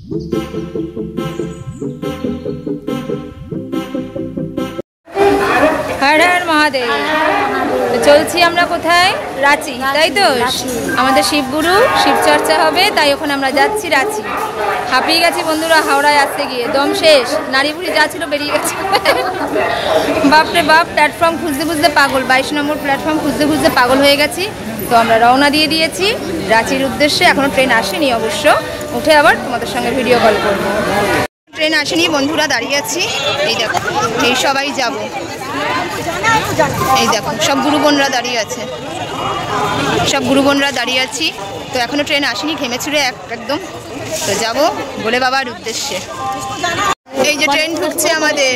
हर हर महादेव। तो चलছি আমরা কোথায়? রাঁচি, তাই তো? আমাদের শিবগুরু শিবচর্চা হবে, তাই ওখানে আমরা যাচ্ছি রাঁচি। হাঁপিয়ে গেছি বন্ধুরা হাওড়ায় আসতে গিয়ে, দম শেষ, নারী বুড়ি যা ছিল বেরিয়ে গেছে। বাপরে বাপ, প্ল্যাটফর্ম খুঁজতে খুঁজতে পাগল, 22 নম্বর প্ল্যাটফর্ম খুঁজতে খুঁজতে পাগল হয়ে গেছি। তো আমরা রওনা দিয়ে দিয়েছি রাঁচির উদ্দেশ্যে। এখনও ট্রেন আসেনি অবশ্য, উঠে আবার তোমাদের সঙ্গে ভিডিও কল করবো। ট্রেন আসেনি বন্ধুরা, দাঁড়িয়ে আছি। এই দেখো, এই সবাই যাব। এই দেখো সব গুরু বোনরা দাঁড়িয়ে আছে, সব গুরু বোনরা দাঁড়িয়ে আছি। তো এখনো ট্রেন আসেনি, ঘেমে ছুড়ে একদম। তো যাব বলে বাবার উদ্দেশ্যে। এই যে ট্রেন ঢুকছে আমাদের,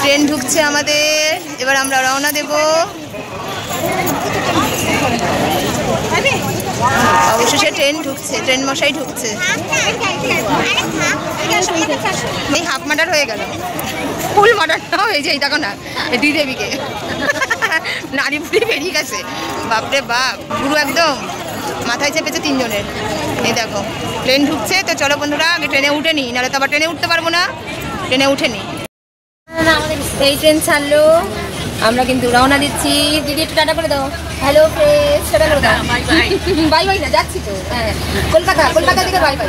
ট্রেন ঢুকছে আমাদের। এবার আমরা রওনা দেব। অবশেষে ট্রেন ঢুকছে, ট্রেন মশাই ঢুকছে। এই হাফ মার্ডার হয়ে গেল, ফুল মার্ডারটা হয়েছে। এই দেখো না, দিদেবীকে নারী বুড়ি বেরিয়ে গেছে। বাপরে বাপ, গুরু একদম মাথায় চেপেছে 3 জনের। এই দেখো ট্রেন ঢুকছে। তো চলো বন্ধুরা, আগে ট্রেনে উঠে নিই, নাহলে তো আবার ট্রেনে উঠতে পারবো না। ট্রেনে উঠে নিই। এই ট্রেন ছাড়লো, আমরা কিন্তু রওনা দিচ্ছি। দিদি একটু টাটা করে দাও। হ্যালো ফ্রেন্ডস, টাটা করে দাও। বাই বাই না, যাচ্ছি তো। হ্যাঁ, কলকাতা, কলকাতা থেকে বাই বাই।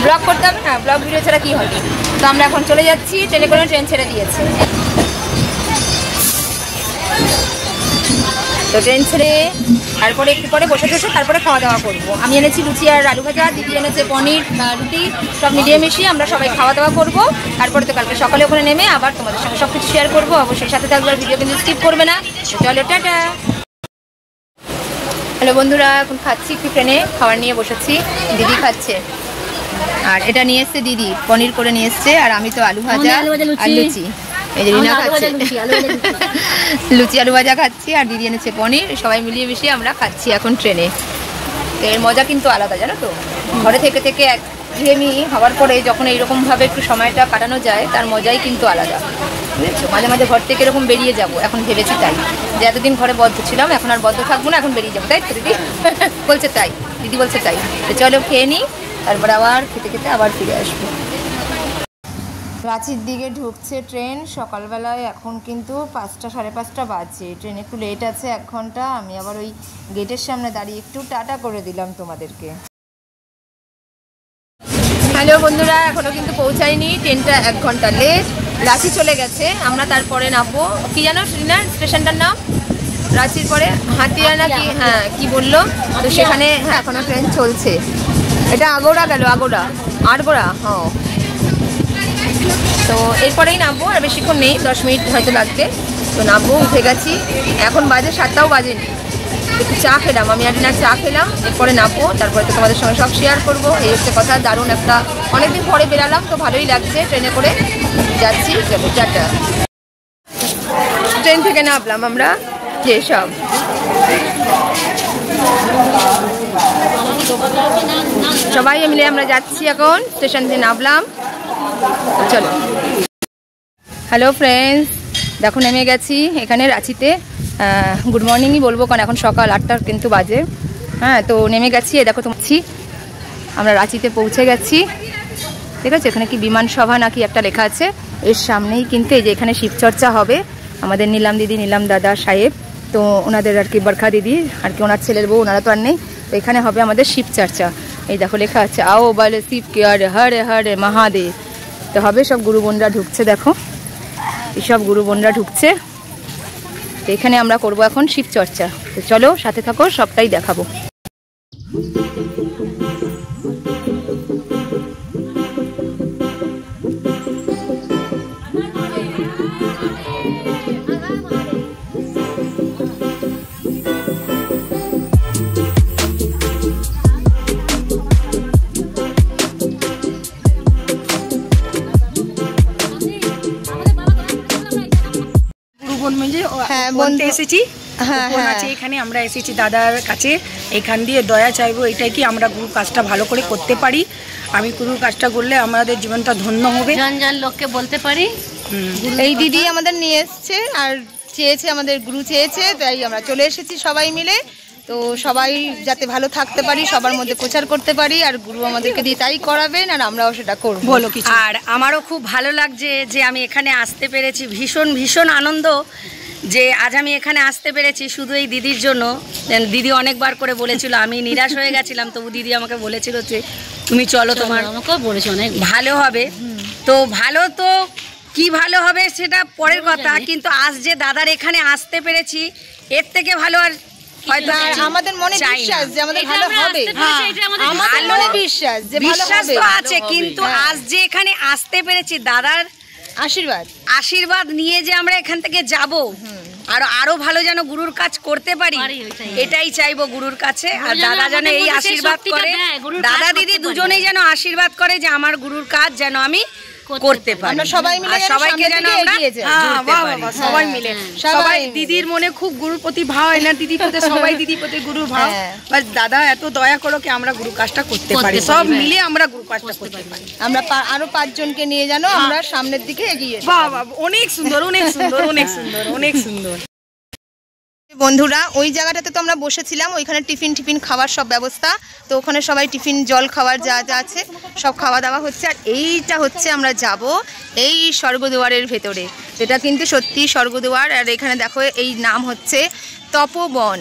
ব্লগ করতে হবে না, ব্লগ ভিডিও ছাড়া কি হবে। তো আমরা এখন চলে যাচ্ছি, ট্রেনে করে ট্রেন ছেড়ে দিয়েছে। তো ট্রেন ছেড়ে তারপরে একটু পরে বসে বসে তারপরে খাওয়া দাওয়া করবো। আমি এনেছি লুচি আর আলু ভাজা, দিদি এনেছে পনির রুটি, সব মিলিয়ে মিশিয়ে আমরা সবাই খাওয়া দাওয়া করবো। তারপরে তো কালকে সকালে ওখানে নেমে আবার তোমাদের সঙ্গে সব কিছু শেয়ার করবো। অবশ্যই সাথে থাকবে, ভিডিও কিন্তু স্কিপ করবে না। চলো টাটা। হ্যালো বন্ধুরা, এখন খাচ্ছি একটু, ট্রেনে খাবার নিয়ে বসেছি। দিদি খাচ্ছে, আর এটা নিয়ে এসছে দিদি, পনির করে নিয়ে এসছে। আর আমি তো আলু ভাজা আর লুচি। এই যে রিনা খাচ্ছে লুচি আলু ভাজা খাচ্ছি, আর দিদি এনেছে পনির। সবাই মিলিয়ে মিশিয়ে আমরা খাচ্ছি এখন ট্রেনে। এর মজা কিন্তু আলাদা, জানো তো। ঘরে থেকে থেকে একঘেয়েমি হওয়ার পরে যখন এইরকমভাবে একটু সময়টা কাটানো যায়, তার মজাই কিন্তু আলাদা, বুঝেছো। মাঝে মাঝে ঘর থেকে এরকম বেরিয়ে যাবো, এখন ভেবেছি তাই, যে এতদিন ঘরে বদ্ধ ছিলাম, এখন আর বদ্ধ থাকবো না, এখন বেরিয়ে যাবো। তাই তো দিদি বলছে তাই, দিদি বলছে তাই। তো চলো খেয়ে নিই, তারপরে আবার খেতে খেতে আবার ফিরে আসবো। রাঁচির দিকে ঢুকছে ট্রেন সকালবেলায়। এখন কিন্তু 5টা সাড়ে 5টা বাজছে। ট্রেন একটু লেট আছে 1 ঘন্টা। আমি আবার ওই গেটের সামনে দাঁড়িয়ে একটু টাটা করে দিলাম তোমাদেরকে। হ্যালো বন্ধুরা, এখনও কিন্তু পৌঁছায়নি, ট্রেনটা 1 ঘন্টা লেট। রাঁচি চলে গেছে, আমরা তারপরে নামবো। কি জানো ট্রেনার স্টেশনটার নাম? রাঁচির পরে হাতিয়া না কি, হ্যাঁ কি বললো। তো সেখানে হ্যাঁ এখনও ট্রেন চলছে। এটা আগোড়া গেল, আগোড়া আড়গোড়া। হ্যাঁ, তো এরপরেই নামবো, আর বেশিক্ষণ নেই, 10 মিনিট হয়তো লাগবে। তো নামবো, উঠে গেছি। এখন বাজে 7টাও বাজেনি। একটু চা খেলাম, আমি আর না চা খেলাম। এরপরে নামবো, তারপরে তো তোমাদের সঙ্গে সব শেয়ার করবো। এই হচ্ছে কথা। দারুণ একটা, অনেকদিন পরে বেরালাম, তো ভালোই লাগছে। ট্রেনে করে যাচ্ছি, চলো টাটা। ট্রেন থেকে নামলাম আমরা, যে সব সবাই মিলে আমরা যাচ্ছি এখন। স্টেশন থেকে নামলাম, চলো। হ্যালো ফ্রেন্ডস, দেখো নেমে গেছি এখানে রাঁচিতে। গুড মর্নিংই বলবো, কারণ এখন সকাল 8টা কিন্তু বাজে। হ্যাঁ, তো নেমে গেছি। এ দেখো তোমাছি, আমরা রাঁচিতে পৌঁছে গেছি। ঠিক আছে, এখানে কি বিমান সভা নাকি একটা লেখা আছে। এর সামনেই কিন্তু এই যে এখানে শিবচর্চা হবে। আমাদের নীলাম দিদি, নীলাম দাদা সাহেব, তো ওনাদের আর কি বরখা দিদি আর কি, ওনার ছেলের বউ, ওনারা তো আর নেই। তো এখানে হবে আমাদের শিবচর্চা। এই দেখো লেখা আছে, আও বলে শিব কে হরে হরে হরে মহাদেব। তো হবে, সব গুরু বোনরা ঢুকছে, দেখো এইসব গুরু বোনরা ঢুকছে। তো এখানে আমরা করব এখন শিবচর্চা। তো চলো সাথে থাকো, সবটাই দেখাবো। এখানে আমরা এসেছি দাদার কাছে, এখান দিয়ে দয়া চাইবো। এটাই কি আমরা গুরু কাজটা ভালো করে করতে পারি। আমি গুরু কাজটা করলে আমাদের জীবনটা ধন্য হবে, জন লোককে বলতে পারি। এই দিদি আমাদের নিয়ে এসছে, আর চেয়েছে, আমাদের গুরু চেয়েছে, তাই আমরা চলে এসেছি সবাই মিলে। তো সবাই যাতে ভালো থাকতে পারি, সবার মধ্যে প্রচার করতে পারি, আর গুরু আমাদেরকে দিয়ে তাই করাবেন আর আমরাও সেটা করব। বলো কিছু। আর আমারও খুব ভালো লাগছে যে আমি এখানে আসতে পেরেছি, ভীষণ ভীষণ আনন্দ যে আজ আমি এখানে আসতে পেরেছি শুধু এই দিদির জন্য। দিদি অনেকবার করে বলেছিল, আমি নিরাশ হয়ে গেছিলাম, তবু দিদি আমাকে বলেছিল যে তুমি চলো, তোমার আমাকেও বলেছো অনেক ভালো হবে। তো ভালো তো কি ভালো হবে সেটা পরের কথা, কিন্তু আজ যে দাদার এখানে আসতে পেরেছি এর থেকে ভালো আর হয়তো আমাদের মনে বিশ্বাস যে আমাদের ভালো হবে, আমাদের মনে বিশ্বাস যে ভালো হবে তো আছে, কিন্তু আজ যে এখানে আসতে পেরেছি দাদার আশীর্বাদ নিয়ে যে আমরা এখান থেকে যাব আর আরো ভালো যেন গুরুর কাজ করতে পারি, এটাই চাইবো গুরুর কাছে। আর দাদা যেন এই আশীর্বাদ করে, দাদা দিদি দুজনেই যেন আশীর্বাদ করে যে আমার গুরুর কাজ যেন আমি করতে পারি। আমরা সবাই মিলে সবাইকে যেন আমরা সবাই মিলে, সবাই দিদির মনে খুব গুরুর প্রতি ভাব হয় না, দিদির প্রতি সবাই দিদির প্রতি গুরুর ভাব। দাদা এত দয়া করো কি আমরা গুরু কাজটা করতে পারি, সব মিলে আমরা গুরু কাজটা করতে পারি। আমরা আরো 5 জনকে নিয়ে জানো আমরা সামনের দিকে এগিয়ে যাই। বাহ বাহ, অনেক সুন্দর, অনেক সুন্দর, অনেক সুন্দর, অনেক সুন্দর। বন্ধুরা ওই জায়গাটাতে তো আমরা বসেছিলাম, ওইখানে টিফিন খাওয়ার সব ব্যবস্থা, তো ওখানে সবাই টিফিন জল খাওয়ার যা যা আছে সব খাওয়া দাওয়া হচ্ছে। আর এইটা হচ্ছে আমরা যাব এই স্বর্গদুয়ারের ভেতরে, এটা কিন্তু সত্যি স্বর্গদুয়ার। আর এখানে দেখো এই নাম হচ্ছে তপবন,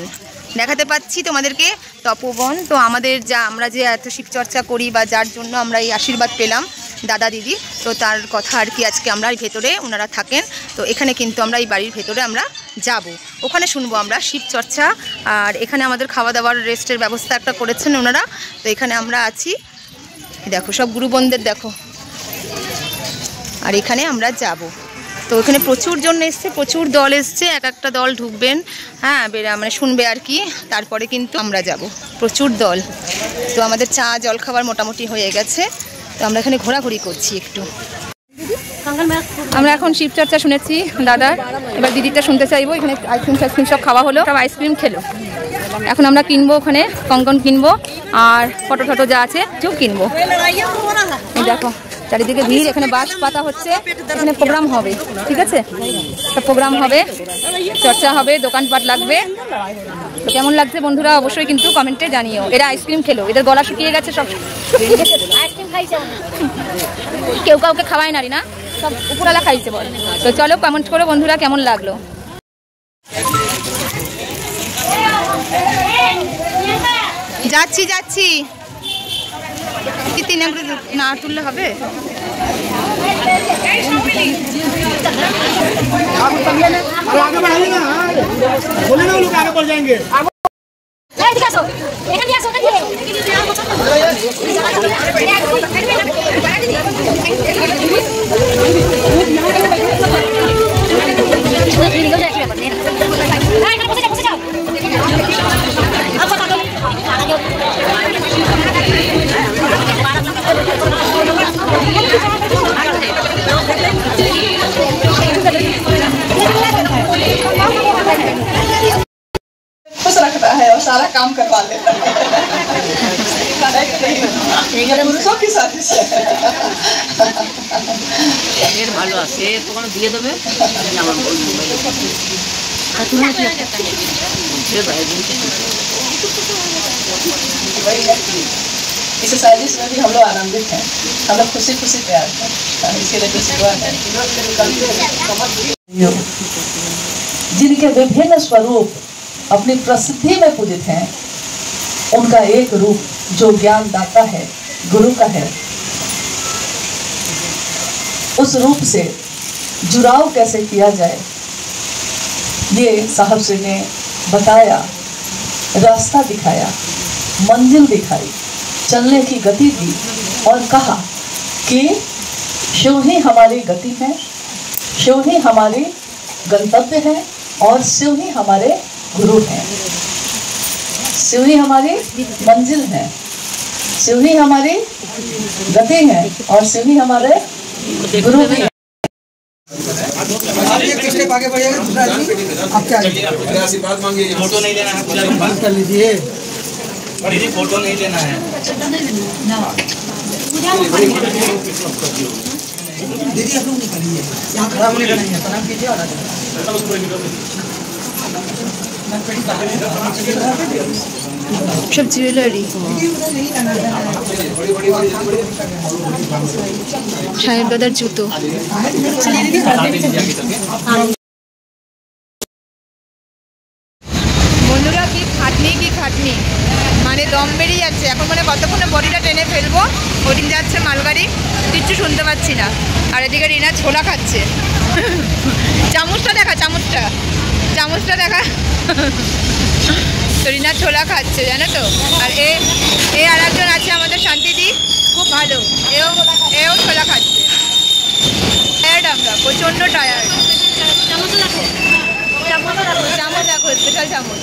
দেখাতে পাচ্ছি তোমাদেরকে তপবন। তো আমাদের আমরা যে এত শিবচর্চা করি বা যার জন্য আমরা এই আশীর্বাদ পেলাম দাদা দিদি, তো তার কথা আর কি আজকে আমরা এই ভেতরে ওনারা থাকেন, তো এখানে কিন্তু আমরা এই বাড়ির ভেতরে আমরা যাব, ওখানে শুনবো আমরা শিবচর্চা। আর এখানে আমাদের খাওয়া দাওয়ার রেস্টের ব্যবস্থা একটা করেছেন ওনারা, তো এখানে আমরা আছি, দেখো সব গুরুবনদের দেখো। আর এখানে আমরা যাব, তো এখানে প্রচুর জন এসছে, প্রচুর দল এসছে, এক একটা দল ঢুকবেন, হ্যাঁ মানে শুনবে আর কি, তারপরে কিন্তু আমরা যাব, প্রচুর দল। তো আমাদের চা জল খাবার মোটামুটি হয়ে গেছে, তো আমরা এখানে ঘোরাঘুরি করছি একটু। আমরা এখন শিবচর্চা শুনেছি দাদা, এবার দিদিটা শুনতে চাইবো। এখানে আইসক্রিম সব খাওয়া হলো, সব আইসক্রিম খেলো, এখন আমরা কিনবো, ওখানে কঙ্কন কিনবো আর ফটো টটো যা আছে সব কিনবো। দেখো চারিদিকে ভিড়, এখানে বাস পাতা হচ্ছে, এখানে প্রোগ্রাম হবে, ঠিক আছে, সব প্রোগ্রাম হবে, চর্চা হবে, দোকানপাট লাগবে। তো কেমন লাগছে বন্ধুরা অবশ্যই কিন্তু কমেন্টে জানিও। এরা আইসক্রিম খেলো, এদের গলা শুকিয়ে গেছে সব, কেউ কাউকে খাওয়ায় নারী না, সব উপরালা খাইছে বল। তো চলো কমেন্ট করো বন্ধুরা কেমন লাগলো। যাচ্ছি যাচ্ছি, কি 3 আঙ্গুল না তুললে হবে? खुश रखता है और सारा काम करवा लेता है। सबके साथ ভালো আছে, তোমার দিয়ে দেবে আমার इस साजिश में भी हम लोग आनंदित हैं, हम लोग खुशी खुशी तैयार हैं, इसके लिए कुछ हुआ है। जिनके विभिन्न स्वरूप अपनी प्रसिद्धि में पूजित हैं, उनका एक रूप जो ज्ञान दाता है, गुरु का है, उस रूप से जुड़ाव कैसे किया जाए ये साहब श्री ने बताया, रास्ता दिखाया, मंजिल दिखाई, चलने की गति दी और कहा कि शिव ही हमारी गति है, शिव ही हमारी गंतव्य है और शिव ही हमारे गुरु हैं, शिव ही हमारी मंजिल है, शिव ही हमारी गति है और शिव ही हमारे गुरु हैं। आगे बढ़िएगा, आप क्या आशीर्वाद मांगिए, फोटो नहीं लेना है, बात कर लीजिए, फोटो नहीं लेना है। दीदी आप लोग निकलिए, यहाँ खड़ा होने का नहीं है, प्रणाम कीजिए और সব জুয়েলারি, সাহেব দাদার জুতো। বন্ধুরা কি খাটনি, মানে দম বেরিয়ে যাচ্ছে এখন, মানে কতক্ষণে বডিটা টেনে ফেলবো। ওদিন যাচ্ছে মালগাড়ি, কিচ্ছু শুনতে পাচ্ছি না। আর এদিকে রিনা ছোলা খাচ্ছে। চামচটা দেখা, চামচটা দেখা। তো রিনা ছোলা খাচ্ছে, জানো তো। আর এ আর একজন আছে আমাদের শান্তিদি, খুব ভালো, এও ছোলা খাচ্ছে। টায়ার্ড আমরা, প্রচণ্ড টায়ার্ড। চামচ দেখো, স্পেশাল চামচ।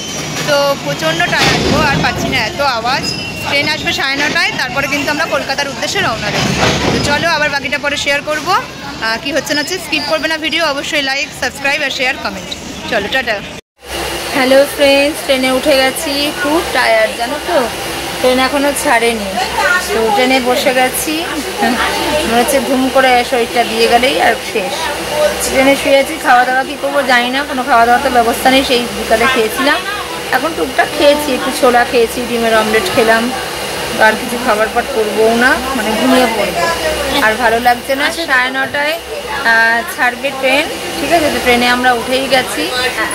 তো প্রচণ্ড টায়ার্ড গো, আর পাচ্ছি না, এত আওয়াজ। ট্রেন আসবে 9:30, তারপরে কিন্তু আমরা কলকাতার উদ্দেশ্যে রওনা দেবো। তো চলো আবার বাকিটা পরে শেয়ার করবো। কি হচ্ছে না হচ্ছে, স্কিপ করবে না ভিডিও, অবশ্যই লাইক, সাবস্ক্রাইব আর শেয়ার, কমেন্ট। চলো টাটা। হ্যালো ফ্রেন্ডস, ট্রেনে উঠে গেছি, খুব টায়ার্ড জানো তো। ট্রেন এখনও ছাড়েনি, তো ট্রেনে বসে গেছি। মনে হচ্ছে ঘুম করে শরীরটা দিয়ে গেলেই আর শেষ। ট্রেনে শুয়ে আছি, খাওয়া দাওয়া কী করবো জানি না, কোনো খাওয়া দাওয়ার তো ব্যবস্থা নেই। সেই বিকালে খেয়েছিলাম, এখন টুকটাক খেয়েছি, একটু ছোলা খেয়েছি, ডিমের অমলেট খেলাম। আর কিছু খাবার পাট করবো না, মানে ঘুমিয়ে পড়বো, আর ভালো লাগছে না। 9:30 ছাড়বে ট্রেন, ঠিক আছে। তো ট্রেনে আমরা উঠেই গেছি,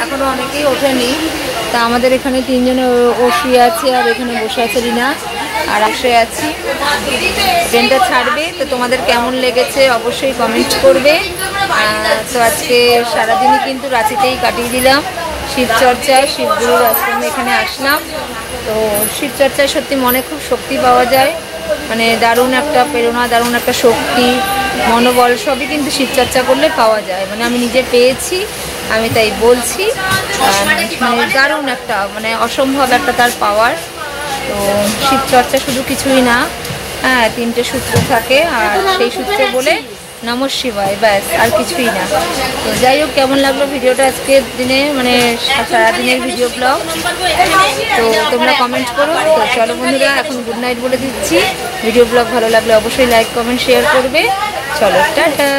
এখনও অনেকেই ওঠেনি। তা আমাদের এখানে 3 জনে ও শুয়ে আছে, আর এখানে বসে আছে রিনা, আর বসে আছি। ট্রেনটা ছাড়বে, তো তোমাদের কেমন লেগেছে অবশ্যই কমেন্ট করবে। তো আজকে সারাদিনই কিন্তু রাঁচিতেই কাটিয়ে দিলাম, শিবচর্চায়, শিবগুরুর আশ্রমে এখানে আসলাম। তো শিবচর্চায় সত্যি মনে খুব শক্তি পাওয়া যায়, মানে দারুণ একটা প্রেরণা, দারুণ একটা শক্তি, মনোবল সবই কিন্তু শিবচর্চা করলে পাওয়া যায়। মানে আমি নিজে পেয়েছি, আমি তাই বলছি। মানে দারুণ একটা, মানে অসম্ভব একটা তার পাওয়ার। তো শিবচর্চা শুধু কিছুই না, হ্যাঁ 3টে সূত্র থাকে, আর সেই সূত্র বলে নমঃ শিবায়, ব্যাস, আর কিছুই না। তো যাই হোক, কেমন লাগলো ভিডিওটা আজকের দিনে, মানে সারাদিনের ভিডিও ব্লগ, তো তোমরা কমেন্ট করো। তো চলো বন্ধুরা, এখন গুড নাইট বলে দিচ্ছি। ভিডিও ব্লগ ভালো লাগলে অবশ্যই লাইক, কমেন্ট, শেয়ার করবে। চলো টাটা।